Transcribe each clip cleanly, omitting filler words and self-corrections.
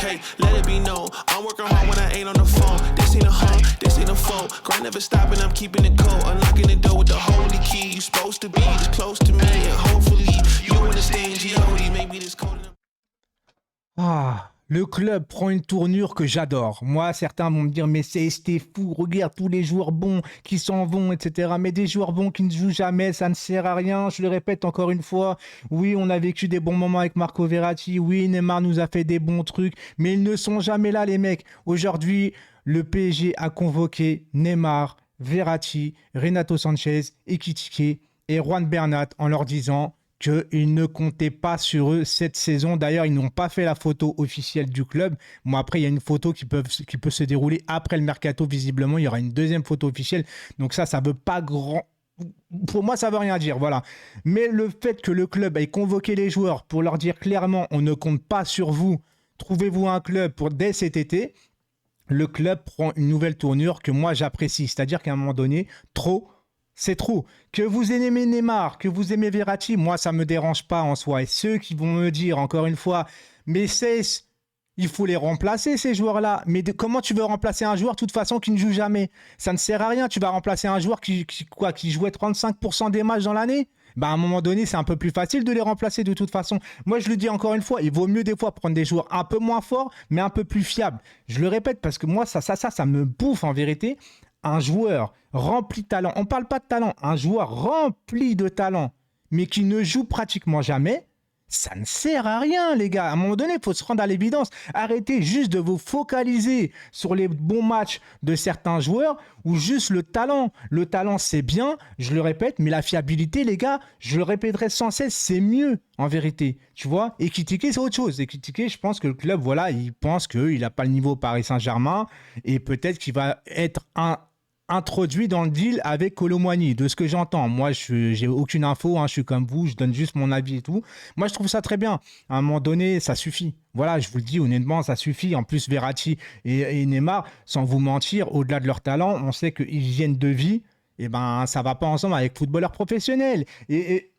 Hey, let it be known, I'm working hard when I ain't on the phone. This ain't a home, this ain't a foe. Grind never stopping, I'm keeping it cold. Unlocking the door with the holy key. You supposed to be this close to me, and hopefully you understand G.O.D. Maybe this cold. Ah, le club prend une tournure que j'adore. Moi, certains vont me dire, mais c'était fou, regarde tous les joueurs bons qui s'en vont, etc. Mais des joueurs bons qui ne jouent jamais, ça ne sert à rien. Je le répète encore une fois. Oui, on a vécu des bons moments avec Marco Verratti. Oui, Neymar nous a fait des bons trucs. Mais ils ne sont jamais là, les mecs. Aujourd'hui, le PSG a convoqué Neymar, Verratti, Renato Sanchez, Ekitike et Juan Bernat en leur disant qu'ils ne comptaient pas sur eux cette saison. D'ailleurs, ils n'ont pas fait la photo officielle du club. Bon, après, il y a une photo qui peut se dérouler après le mercato. Visiblement, il y aura une deuxième photo officielle. Donc ça veut pas grand... Pour moi, ça veut rien dire, voilà. Mais le fait que le club ait convoqué les joueurs pour leur dire clairement, on ne compte pas sur vous, trouvez-vous un club pour dès cet été, le club prend une nouvelle tournure que moi, j'apprécie. C'est-à-dire qu'à un moment donné, trop... c'est trop. Que vous aimez Neymar, que vous aimez Verratti, moi, ça ne me dérange pas en soi. Et ceux qui vont me dire, encore une fois, mais il faut les remplacer, ces joueurs-là. Mais comment tu veux remplacer un joueur, de toute façon, qui ne joue jamais? Ça ne sert à rien. Tu vas remplacer un joueur qui jouait 35% des matchs dans l'année. À un moment donné, c'est un peu plus facile de les remplacer de toute façon. Moi, je le dis encore une fois, il vaut mieux des fois prendre des joueurs un peu moins forts, mais un peu plus fiables. Je le répète parce que moi, ça me bouffe en vérité. Un joueur rempli de talent, on ne parle pas de talent, un joueur rempli de talent, mais qui ne joue pratiquement jamais, ça ne sert à rien, les gars. À un moment donné, il faut se rendre à l'évidence. Arrêtez juste de vous focaliser sur les bons matchs de certains joueurs ou juste le talent. Le talent, c'est bien, je le répète, mais la fiabilité, les gars, je le répéterai sans cesse, c'est mieux, en vérité. Tu vois, Ekitike, c'est autre chose. Ekitike, je pense que le club, voilà, il pense qu'il n'a pas le niveau Paris Saint-Germain et peut-être qu'il va être introduit dans le deal avec Kolo Muani, de ce que j'entends. Moi, je n'ai aucune info, je suis comme vous, je donne juste mon avis et tout. Moi, je trouve ça très bien. À un moment donné, ça suffit. Voilà, je vous le dis honnêtement, ça suffit. En plus, Verratti et Neymar, sans vous mentir, au-delà de leur talent, on sait que hygiène de vie, ça ne va pas ensemble avec footballeurs professionnels. Et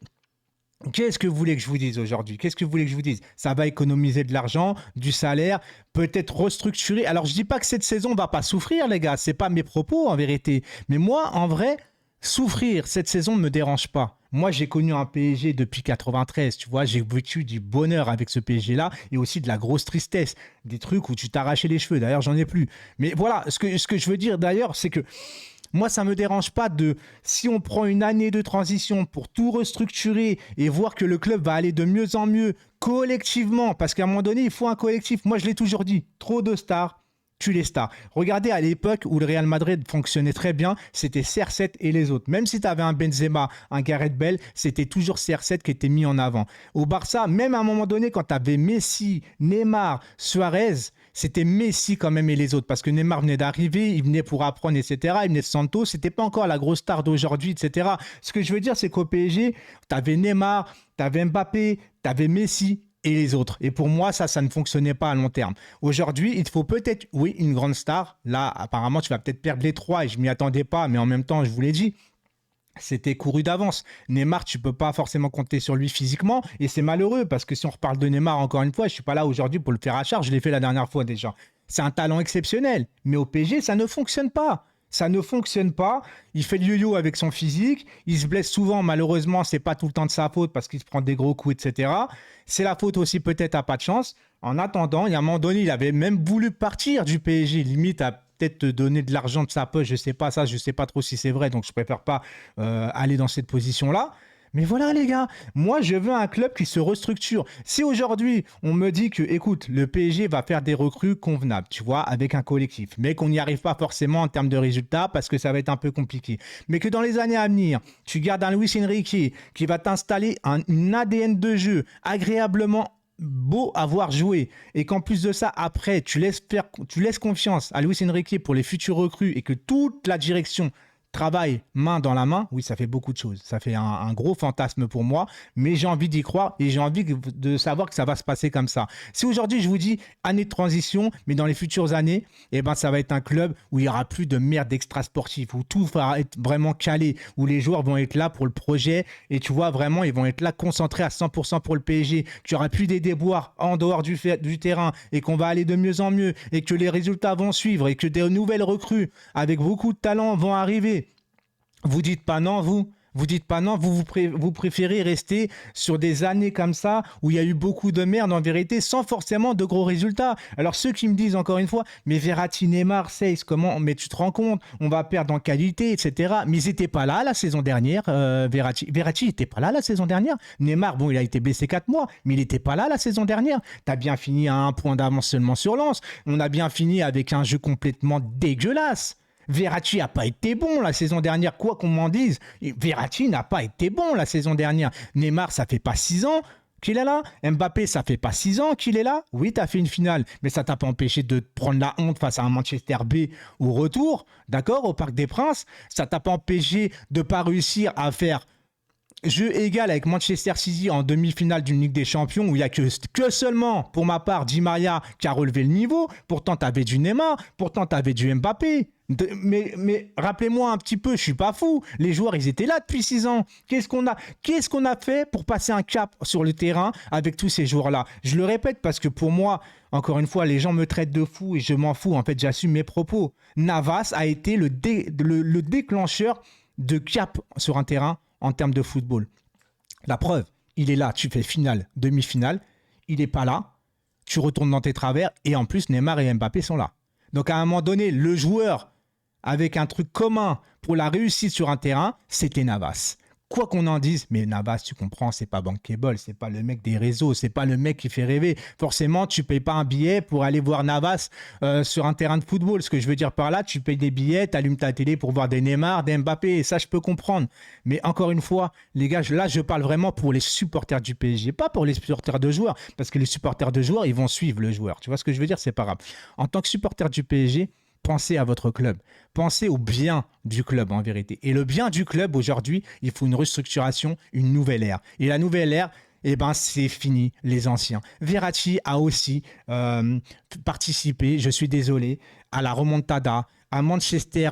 qu'est-ce que vous voulez que je vous dise aujourd'hui? Qu'est-ce que vous voulez que je vous dise? Ça va économiser de l'argent, du salaire, peut-être restructurer. Alors, je ne dis pas que cette saison ne va pas souffrir, les gars. Ce n'est pas mes propos, en vérité. Mais moi, en vrai, souffrir cette saison ne me dérange pas. Moi, j'ai connu un PSG depuis 93, tu vois. J'ai vécu du bonheur avec ce PSG-là et aussi de la grosse tristesse. Des trucs où tu t'arrachais les cheveux. D'ailleurs, j'en ai plus. Mais voilà, ce que je veux dire d'ailleurs, c'est que moi, ça ne me dérange pas si on prend une année de transition pour tout restructurer et voir que le club va aller de mieux en mieux collectivement, parce qu'à un moment donné, il faut un collectif. Moi, je l'ai toujours dit, trop de stars, tue les stars. Regardez à l'époque où le Real Madrid fonctionnait très bien, c'était CR7 et les autres. Même si tu avais un Benzema, un Gareth Bale, c'était toujours CR7 qui était mis en avant. Au Barça, même à un moment donné, quand tu avais Messi, Neymar, Suarez, c'était Messi quand même et les autres, parce que Neymar venait d'arriver, il venait pour apprendre, etc. Il venait de Santos, c'était pas encore la grosse star d'aujourd'hui, etc. Ce que je veux dire, c'est qu'au PSG, tu avais Neymar, tu avais Mbappé, tu avais Messi et les autres. Et pour moi, ça ne fonctionnait pas à long terme. Aujourd'hui, il te faut peut-être, oui, une grande star. Là, apparemment, tu vas peut-être perdre les trois et je m'y attendais pas, mais en même temps, je vous l'ai dit, c'était couru d'avance. Neymar, tu peux pas forcément compter sur lui physiquement et c'est malheureux parce que si on reparle de Neymar encore une fois, je suis pas là aujourd'hui pour le faire à charge, je l'ai fait la dernière fois déjà. C'est un talent exceptionnel, mais au PSG, ça ne fonctionne pas. Ça ne fonctionne pas. Il fait le yo-yo avec son physique. Il se blesse souvent. Malheureusement, c'est pas tout le temps de sa faute parce qu'il se prend des gros coups, etc. C'est la faute aussi peut-être à pas de chance. En attendant, il y a un moment donné, il avait même voulu partir du PSG, limite à peut-être te donner de l'argent de sa poche, je sais pas ça, je sais pas trop si c'est vrai, donc je préfère pas aller dans cette position-là. Mais voilà les gars, moi je veux un club qui se restructure. Si aujourd'hui on me dit que, écoute, le PSG va faire des recrues convenables, tu vois, avec un collectif, mais qu'on n'y arrive pas forcément en termes de résultats parce que ça va être un peu compliqué, mais que dans les années à venir, tu gardes un Luis Enrique qui va t'installer une ADN de jeu agréablement beau à voir jouer et qu'en plus de ça après tu laisses confiance à Luis Enrique pour les futurs recrues et que toute la direction travaille main dans la main, oui, ça fait beaucoup de choses. Ça fait un gros fantasme pour moi, mais j'ai envie d'y croire et j'ai envie de savoir que ça va se passer comme ça. Si aujourd'hui, je vous dis année de transition, mais dans les futures années, eh ben, ça va être un club où il n'y aura plus de merde extra-sportive, où tout va être vraiment calé, où les joueurs vont être là pour le projet et tu vois, vraiment, ils vont être là concentrés à 100% pour le PSG, qu'il n'y aura plus des déboires en dehors du terrain et qu'on va aller de mieux en mieux et que les résultats vont suivre et que des nouvelles recrues avec beaucoup de talent vont arriver. Vous dites pas non, vous dites pas non, vous préférez rester sur des années comme ça où il y a eu beaucoup de merde en vérité sans forcément de gros résultats. Alors ceux qui me disent encore une fois, mais Verratti, Neymar, Seyss, comment, mais tu te rends compte, on va perdre en qualité, etc. Mais ils n'étaient pas là la saison dernière, Verratti n'était pas là la saison dernière. Neymar, bon, il a été blessé 4 mois, mais il n'était pas là la saison dernière. T'as bien fini à 1 point d'avance seulement sur Lens. On a bien fini avec un jeu complètement dégueulasse. Verratti n'a pas été bon la saison dernière, quoi qu'on m'en dise. Verratti n'a pas été bon la saison dernière. Neymar, ça fait pas 6 ans qu'il est là. Mbappé, ça fait pas 6 ans qu'il est là. Oui, tu as fait une finale, mais ça t'a pas empêché de prendre la honte face à un Manchester B au retour, d'accord, au Parc des Princes. Ça t'a pas empêché de pas réussir à faire jeu égal avec Manchester City en demi-finale d'une Ligue des Champions où il n'y a que seulement, pour ma part, Di Maria qui a relevé le niveau. Pourtant, tu avais du Neymar, pourtant, tu avais du Mbappé. Mais rappelez-moi un petit peu, je suis pas fou. Les joueurs, ils étaient là depuis 6 ans. Qu'est-ce qu'on a fait pour passer un cap sur le terrain avec tous ces joueurs-là? Je le répète parce que pour moi, encore une fois, les gens me traitent de fou et je m'en fous. En fait, j'assume mes propos. Navas a été le déclencheur de cap sur un terrain en termes de football. La preuve, il est là, tu fais finale, demi-finale, il n'est pas là, tu retournes dans tes travers et en plus Neymar et Mbappé sont là. Donc à un moment donné, le joueur avec un truc commun pour la réussite sur un terrain, c'était Navas. Quoi qu'on en dise, mais Navas, tu comprends, c'est pas bankable, c'est pas le mec des réseaux, c'est pas le mec qui fait rêver. Forcément, tu payes pas un billet pour aller voir Navas sur un terrain de football. Ce que je veux dire par là, tu payes des billets, tu allumes ta télé pour voir des Neymar, des Mbappé, et ça, je peux comprendre. Mais encore une fois, les gars, là, je parle vraiment pour les supporters du PSG, pas pour les supporters de joueurs, parce que les supporters de joueurs, ils vont suivre le joueur. Tu vois ce que je veux dire? C'est pas grave. En tant que supporter du PSG, pensez à votre club. Pensez au bien du club en vérité. Et le bien du club aujourd'hui, il faut une restructuration, une nouvelle ère. Et la nouvelle ère, eh ben, c'est fini, les anciens. Verratti a aussi participé, je suis désolé, à la remontada, à Manchester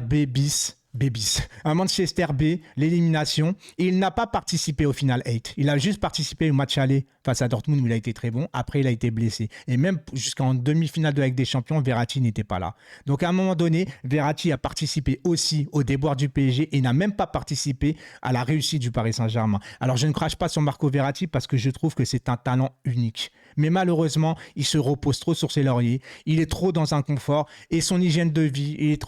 à Manchester B, l'élimination. Et il n'a pas participé au Final 8. Il a juste participé au match aller face à Dortmund où il a été très bon. Après, il a été blessé. Et même jusqu'en demi-finale de la Ligue des Champions, Verratti n'était pas là. Donc, à un moment donné, Verratti a participé aussi au déboire du PSG et n'a même pas participé à la réussite du Paris Saint-Germain. Alors, je ne crache pas sur Marco Verratti parce que je trouve que c'est un talent unique. Mais malheureusement, il se repose trop sur ses lauriers. Il est trop dans un confort et son hygiène de vie,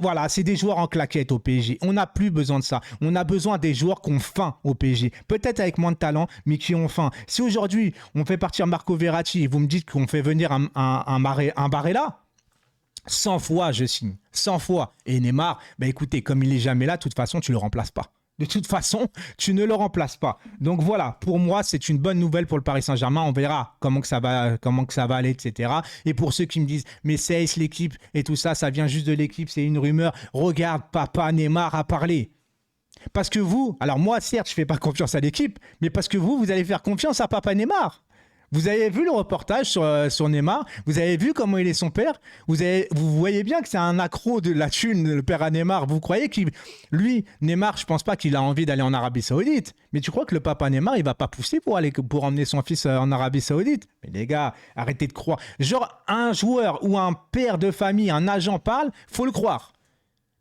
voilà, c'est des joueurs en claquette au PSG. On n'a plus besoin de ça. On a besoin des joueurs qui ont faim au PSG. Peut-être avec moins de talent, mais qui ont faim. Si aujourd'hui, on fait partir Marco Verratti et vous me dites qu'on fait venir un Barella, 100 fois, je signe. 100 fois. Et Neymar, bah écoutez, comme il n'est jamais là, de toute façon, tu ne le remplaces pas. De toute façon, tu ne le remplaces pas. Donc voilà, pour moi, c'est une bonne nouvelle pour le Paris Saint-Germain. On verra comment que ça va aller, etc. Et pour ceux qui me disent, mais c'est l'équipe et tout ça, ça vient juste de l'équipe, c'est une rumeur. Regarde, papa Neymar a parlé. Parce que vous, alors moi, certes, je ne fais pas confiance à l'équipe, mais parce que vous allez faire confiance à papa Neymar. Vous avez vu le reportage sur Neymar? Vous avez vu comment il est son père? Vous voyez bien que c'est un accro de la thune, le père à Neymar. Vous croyez lui, Neymar, je pense pas qu'il a envie d'aller en Arabie Saoudite. Mais tu crois que le papa Neymar, il va pas pousser pour emmener son fils en Arabie Saoudite? Mais les gars, arrêtez de croire. Genre, un joueur ou un père de famille, un agent parle, faut le croire.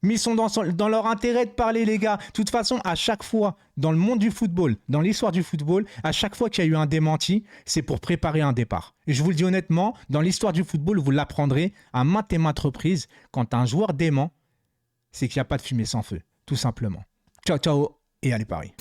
Mais ils sont dans leur intérêt de parler, les gars. De toute façon, à chaque fois, dans le monde du football, dans l'histoire du football, à chaque fois qu'il y a eu un démenti, c'est pour préparer un départ. Et je vous le dis honnêtement, dans l'histoire du football, vous l'apprendrez à maintes et maintes reprises. Quand un joueur dément, c'est qu'il n'y a pas de fumée sans feu, tout simplement. Ciao, ciao, et allez Paris.